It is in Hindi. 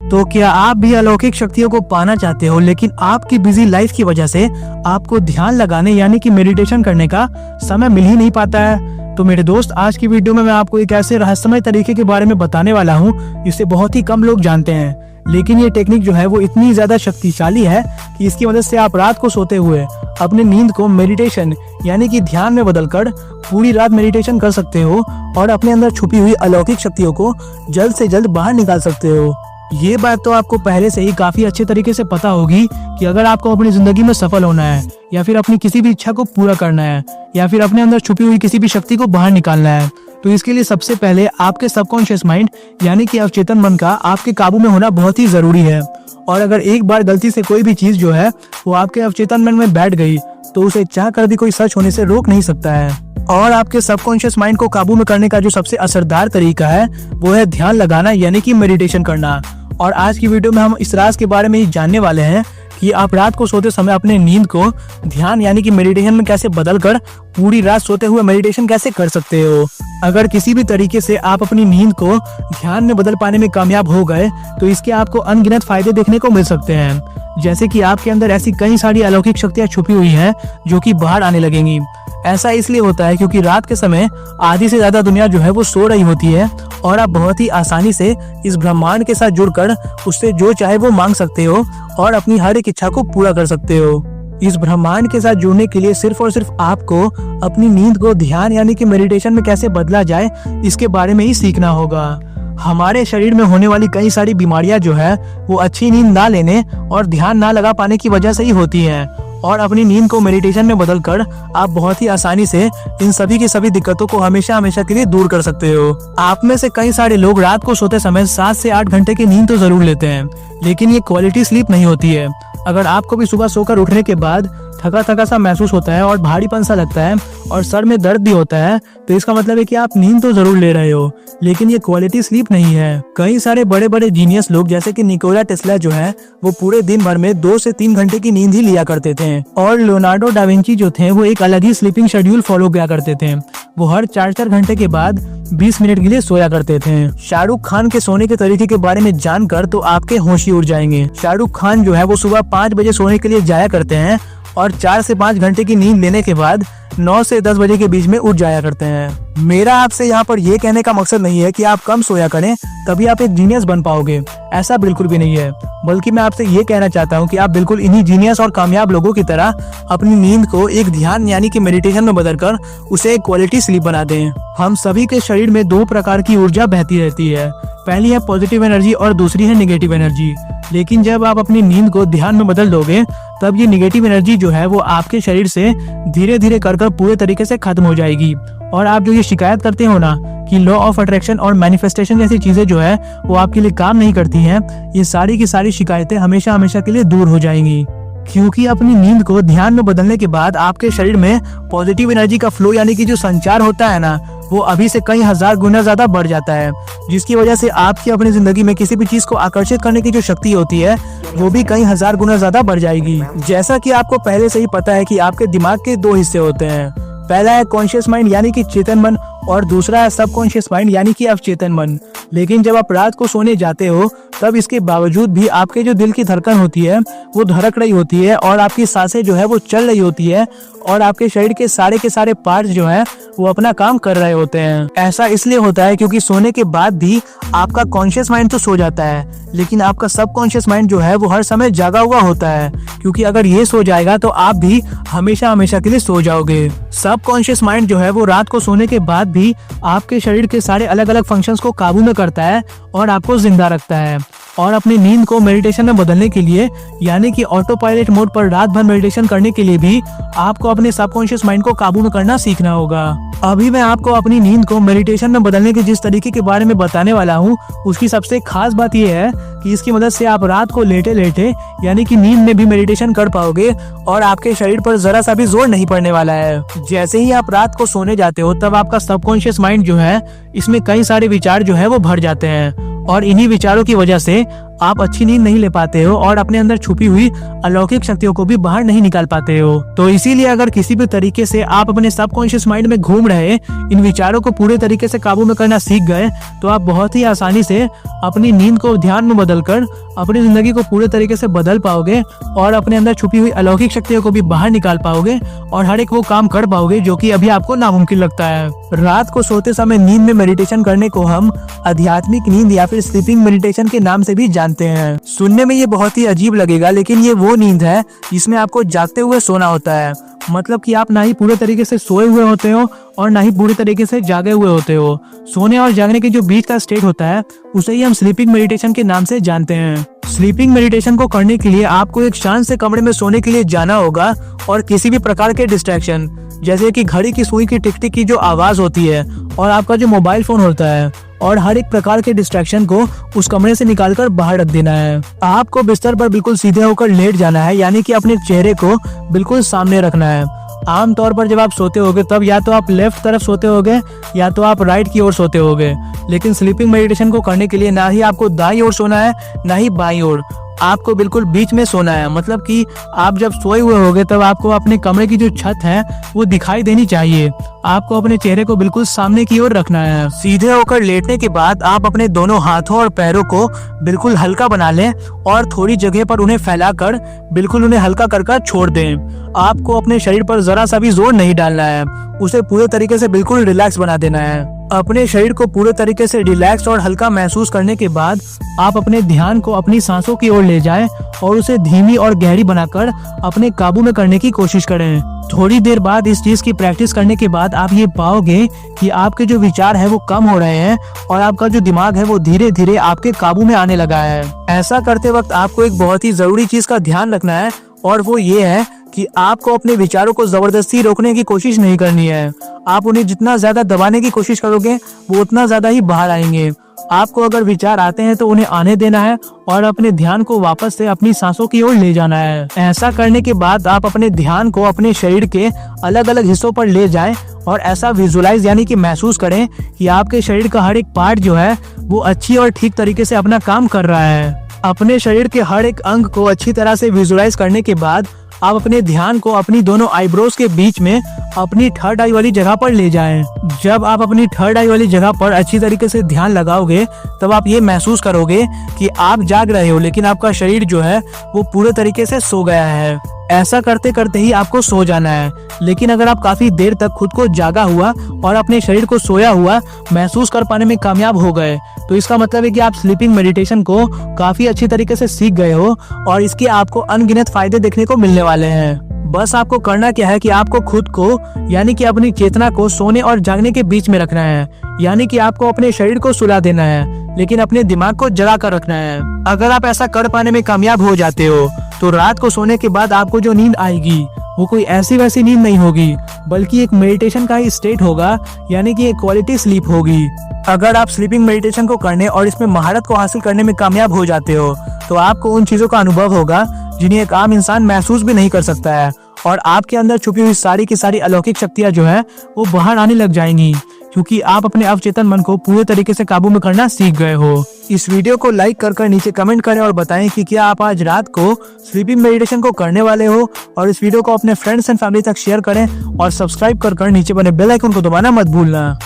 तो क्या आप भी अलौकिक शक्तियों को पाना चाहते हो, लेकिन आपकी बिजी लाइफ की वजह से आपको ध्यान लगाने यानी कि मेडिटेशन करने का समय मिल ही नहीं पाता है? तो मेरे दोस्त, आज की वीडियो में मैं आपको एक ऐसे रहस्यमय तरीके के बारे में बताने वाला हूँ जिसे बहुत ही कम लोग जानते हैं, लेकिन ये टेक्निक जो है वो इतनी ज्यादा शक्तिशाली है कि इसकी मदद से आप रात को सोते हुए अपने नींद को मेडिटेशन यानी कि ध्यान में बदलकर पूरी रात मेडिटेशन कर सकते हो और अपने अंदर छुपी हुई अलौकिक शक्तियों को जल्द से जल्द बाहर निकाल सकते हो। ये बात तो आपको पहले से ही काफी अच्छे तरीके से पता होगी कि अगर आपको अपनी जिंदगी में सफल होना है, या फिर अपनी किसी भी इच्छा को पूरा करना है, या फिर अपने अंदर छुपी हुई किसी भी शक्ति को बाहर निकालना है, तो इसके लिए सबसे पहले आपके सबकॉन्शियस माइंड यानी कि अवचेतन मन का आपके काबू में होना बहुत ही जरूरी है। और अगर एक बार गलती से कोई भी चीज जो है वो आपके अवचेतन मन में बैठ गई तो उसे चाह कर भी कोई सच होने से रोक नहीं सकता है। और आपके सबकॉन्शियस माइंड को काबू में करने का जो सबसे असरदार तरीका है वो है ध्यान लगाना यानी कि मेडिटेशन करना। और आज की वीडियो में हम इस राज के बारे में ही जानने वाले हैं कि आप रात को सोते समय अपने नींद को ध्यान यानी कि मेडिटेशन में कैसे बदलकर पूरी रात सोते हुए मेडिटेशन कैसे कर सकते हो। अगर किसी भी तरीके से आप अपनी नींद को ध्यान में बदल पाने में कामयाब हो गए तो इसके आपको अनगिनत फायदे देखने को मिल सकते हैं, जैसे कि आपके अंदर ऐसी कई सारी अलौकिक शक्तियां छुपी हुई हैं जो कि बाहर आने लगेंगी। ऐसा इसलिए होता है क्योंकि रात के समय आधी से ज्यादा दुनिया जो है वो सो रही होती है और आप बहुत ही आसानी से इस ब्रह्मांड के साथ जुड़कर उससे जो चाहे वो मांग सकते हो और अपनी हर एक इच्छा को पूरा कर सकते हो। इस ब्रह्मांड के साथ जुड़ने के लिए सिर्फ और सिर्फ आपको अपनी नींद को ध्यान यानी कि मेडिटेशन में कैसे बदला जाए इसके बारे में ही सीखना होगा। हमारे शरीर में होने वाली कई सारी बीमारियां जो है वो अच्छी नींद ना लेने और ध्यान ना लगा पाने की वजह से ही होती हैं। और अपनी नींद को मेडिटेशन में बदलकर आप बहुत ही आसानी से इन सभी की सभी दिक्कतों को हमेशा हमेशा के लिए दूर कर सकते हो। आप में से कई सारे लोग रात को सोते समय 7 से 8 घंटे की नींद तो जरूर लेते हैं, लेकिन ये क्वालिटी स्लीप नहीं होती है। अगर आपको भी सुबह सोकर उठने के बाद थका थका सा महसूस होता है और भारीपन सा लगता है और सर में दर्द भी होता है, तो इसका मतलब है कि आप नींद तो जरूर ले रहे हो, लेकिन ये क्वालिटी स्लीप नहीं है। कई सारे बड़े बड़े जीनियस लोग जैसे कि निकोला टेस्ला जो है वो पूरे दिन भर में 2 से 3 घंटे की नींद ही लिया करते थे। और लियोनार्डो डा विंची जो थे वो एक अलग ही स्लीपिंग शेड्यूल फॉलो किया करते थे। वो हर 4-4 घंटे के बाद 20 मिनट के लिए सोया करते थे। शाहरुख खान के सोने के तरीके के बारे में जानकर तो आपके होश ही उड़ जाएंगे। शाहरुख खान जो है वो सुबह 5 बजे सोने के लिए जाया करते हैं और 4 से 5 घंटे की नींद लेने के बाद 9 से 10 बजे के बीच में उठ जाया करते हैं। मेरा आपसे यहाँ पर ये कहने का मकसद नहीं है कि आप कम सोया करें तभी आप एक जीनियस बन पाओगे, ऐसा बिल्कुल भी नहीं है। बल्कि मैं आपसे ये कहना चाहता हूँ कि आप बिल्कुल इन्हीं जीनियस और कामयाब लोगों की तरह अपनी नींद को एक ध्यान यानी कि मेडिटेशन में बदलकर उसे एक क्वालिटी स्लीप बना दें। हम सभी के शरीर में 2 प्रकार की ऊर्जा बहती रहती है, पहली है पॉजिटिव एनर्जी और दूसरी है नेगेटिव एनर्जी। लेकिन जब आप अपनी नींद को ध्यान में बदल दोगे तब ये नेगेटिव एनर्जी जो है वो आपके शरीर से धीरे धीरे कर पूरे तरीके से खत्म हो जाएगी। और आप जो ये शिकायत करते हो ना कि लॉ ऑफ अट्रैक्शन और मैनिफेस्टेशन जैसी चीजें जो है वो आपके लिए काम नहीं करती हैं, ये सारी की सारी शिकायतें हमेशा हमेशा के लिए दूर हो जाएंगी। क्योंकि अपनी नींद को ध्यान में बदलने के बाद आपके शरीर में पॉजिटिव एनर्जी का फ्लो यानी कि जो संचार होता है ना वो अभी से कई हजार गुना ज्यादा बढ़ जाता है, जिसकी वजह से आपकी अपनी जिंदगी में किसी भी चीज को आकर्षित करने की जो शक्ति होती है वो भी कई हजार गुना ज्यादा बढ़ जाएगी। जैसा कि आपको पहले से ही पता है कि आपके दिमाग के 2 हिस्से होते हैं, पहला है कॉन्शियस माइंड यानी कि चेतन मन और दूसरा है सबकॉन्शियस माइंड यानी कि अवचेतन मन। लेकिन जब आप रात को सोने जाते हो तब इसके बावजूद भी आपके जो दिल की धड़कन होती है वो धड़क रही होती है और आपकी सांसें जो है वो चल रही होती है और आपके शरीर के सारे पार्ट्स जो है वो अपना काम कर रहे होते हैं। ऐसा इसलिए होता है क्योंकि सोने के बाद भी आपका कॉन्शियस माइंड तो सो जाता है, लेकिन आपका सबकॉन्शियस माइंड जो है वो हर समय जागा हुआ होता है, क्योंकि अगर ये सो जाएगा तो आप भी हमेशा हमेशा के लिए सो जाओगे। सबकॉन्शियस माइंड जो है वो रात को सोने के बाद भी आपके शरीर के सारे अलग अलग फंक्शंस को काबू में करता है और आपको जिंदा रखता है। और अपनी नींद को मेडिटेशन में बदलने के लिए यानी कि ऑटो पायलट मोड पर रात भर मेडिटेशन करने के लिए भी आपको अपने सबकॉन्शियस माइंड को काबू में करना सीखना होगा। अभी मैं आपको अपनी नींद को मेडिटेशन में बदलने के जिस तरीके के बारे में बताने वाला हूँ उसकी सबसे खास बात यह है कि इसकी मदद से आप रात को लेटे लेटे यानी कि नींद में भी मेडिटेशन कर पाओगे और आपके शरीर पर जरा सा भी जोर नहीं पड़ने वाला है। जैसे ही आप रात को सोने जाते हो तब आपका सबकॉन्शियस माइंड जो है इसमें कई सारे विचार जो है वो भर जाते हैं और इन्हीं विचारों की वजह से आप अच्छी नींद नहीं ले पाते हो और अपने अंदर छुपी हुई अलौकिक शक्तियों को भी बाहर नहीं निकाल पाते हो। तो इसीलिए अगर किसी भी तरीके से आप अपने सबकॉन्शियस माइंड में घूम रहे इन विचारों को पूरे तरीके से काबू में करना सीख गए तो आप बहुत ही आसानी से अपनी नींद को ध्यान में बदलकर अपनी जिंदगी को पूरे तरीके से बदल पाओगे और अपने अंदर छुपी हुई अलौकिक शक्तियों को भी बाहर निकाल पाओगे और हर एक वो काम कर पाओगे जो कि अभी आपको नामुमकिन लगता है। रात को सोते समय नींद में मेडिटेशन करने को हम आध्यात्मिक नींद या फिर स्लीपिंग मेडिटेशन के नाम से भी जानते हैं। सुनने में ये बहुत ही अजीब लगेगा, लेकिन ये वो नींद है जिसमें आपको जागते हुए सोना होता है। मतलब कि आप ना ही पूरे तरीके से सोए हुए होते हो और ना ही पूरी तरीके से जागे हुए होते हो। सोने और जागने के जो बीच का स्टेट होता है उसे ही हम स्लीपिंग मेडिटेशन के नाम से जानते हैं। स्लीपिंग मेडिटेशन को करने के लिए आपको एक शांत से कमरे में सोने के लिए जाना होगा और किसी भी प्रकार के डिस्ट्रैक्शन जैसे कि घड़ी की सुई की टिक टिक की जो आवाज होती है और आपका जो मोबाइल फोन होता है और हर एक प्रकार के डिस्ट्रैक्शन को उस कमरे से निकालकर बाहर रख देना है। आपको बिस्तर पर बिल्कुल सीधे होकर लेट जाना है, यानी कि अपने चेहरे को बिल्कुल सामने रखना है। आमतौर पर जब आप सोते होगे तब या तो आप लेफ्ट तरफ सोते होगे या तो आप राइट की ओर सोते होगे, लेकिन स्लीपिंग मेडिटेशन को करने के लिए ना ही आपको दाईं ओर सोना है ना ही बाईं ओर, आपको बिल्कुल बीच में सोना है। मतलब कि आप जब सोए हुए होगे तब आपको अपने कमरे की जो छत है वो दिखाई देनी चाहिए। आपको अपने चेहरे को बिल्कुल सामने की ओर रखना है। सीधे होकर लेटने के बाद आप अपने दोनों हाथों और पैरों को बिल्कुल हल्का बना लें और थोड़ी जगह पर उन्हें फैलाकर बिल्कुल उन्हें हल्का कर छोड़ दें। आपको अपने शरीर पर जरा सा भी जोर नहीं डालना है, उसे पूरे तरीके से बिल्कुल रिलैक्स बना देना है। अपने शरीर को पूरे तरीके से रिलैक्स और हल्का महसूस करने के बाद आप अपने ध्यान को अपनी सांसों की ओर ले जाएं और उसे धीमी और गहरी बनाकर अपने काबू में करने की कोशिश करें। थोड़ी देर बाद इस चीज की प्रैक्टिस करने के बाद आप ये पाओगे कि आपके जो विचार है वो कम हो रहे हैं और आपका जो दिमाग है वो धीरे धीरे आपके काबू में आने लगा है। ऐसा करते वक्त आपको एक बहुत ही जरूरी चीज का ध्यान रखना है और वो ये है कि आपको अपने विचारों को जबरदस्ती रोकने की कोशिश नहीं करनी है। आप उन्हें जितना ज्यादा दबाने की कोशिश करोगे वो उतना ज्यादा ही बाहर आएंगे। आपको अगर विचार आते हैं तो उन्हें आने देना है और अपने ध्यान को वापस से अपनी सांसों की ओर ले जाना है। ऐसा करने के बाद आप अपने ध्यान को अपने शरीर के अलग अलग हिस्सों पर ले जाएं और ऐसा विजुलाइज यानी कि महसूस करें कि आपके शरीर का हर एक पार्ट जो है वो अच्छी और ठीक तरीके से अपना काम कर रहा है। अपने शरीर के हर एक अंग को अच्छी तरह से विजुलाइज करने के बाद आप अपने ध्यान को अपनी दोनों आईब्रोज के बीच में अपनी थर्ड आई वाली जगह पर ले जाएं। जब आप अपनी थर्ड आई वाली जगह पर अच्छी तरीके से ध्यान लगाओगे तब आप ये महसूस करोगे कि आप जाग रहे हो, लेकिन आपका शरीर जो है वो पूरे तरीके से सो गया है। ऐसा करते करते ही आपको सो जाना है, लेकिन अगर आप काफी देर तक खुद को जागा हुआ और अपने शरीर को सोया हुआ महसूस कर पाने में कामयाब हो गए तो इसका मतलब है कि आप स्लीपिंग मेडिटेशन को काफी अच्छी तरीके से सीख गए हो और इसके आपको अनगिनत फायदे देखने को मिलने वाले हैं। बस आपको करना क्या है कि आपको खुद को यानी कि अपनी चेतना को सोने और जागने के बीच में रखना है, यानी कि आपको अपने शरीर को सुला देना है लेकिन अपने दिमाग को जगा कर रखना है। अगर आप ऐसा कर पाने में कामयाब हो जाते हो तो रात को सोने के बाद आपको जो नींद आएगी वो कोई ऐसी वैसी नींद नहीं होगी, बल्कि एक मेडिटेशन का ही स्टेट होगा, यानी कि एक क्वालिटी स्लीप होगी। अगर आप स्लीपिंग मेडिटेशन को करने और इसमें महारत को हासिल करने में कामयाब हो जाते हो तो आपको उन चीजों का अनुभव होगा जिन्हें एक आम इंसान महसूस भी नहीं कर सकता है और आपके अंदर छुपी हुई सारी की सारी अलौकिक शक्तियां जो है वो बाहर आने लग जाएंगी, क्योंकि आप अपने अवचेतन मन को पूरे तरीके से काबू में करना सीख गए हो। इस वीडियो को लाइक कर नीचे कमेंट करें और बताएं कि क्या आप आज रात को स्लीपिंग मेडिटेशन को करने वाले हो, और इस वीडियो को अपने फ्रेंड्स एंड फैमिली तक शेयर करें और सब्सक्राइब कर नीचे बने बेल आइकन को दबाना मत भूलना।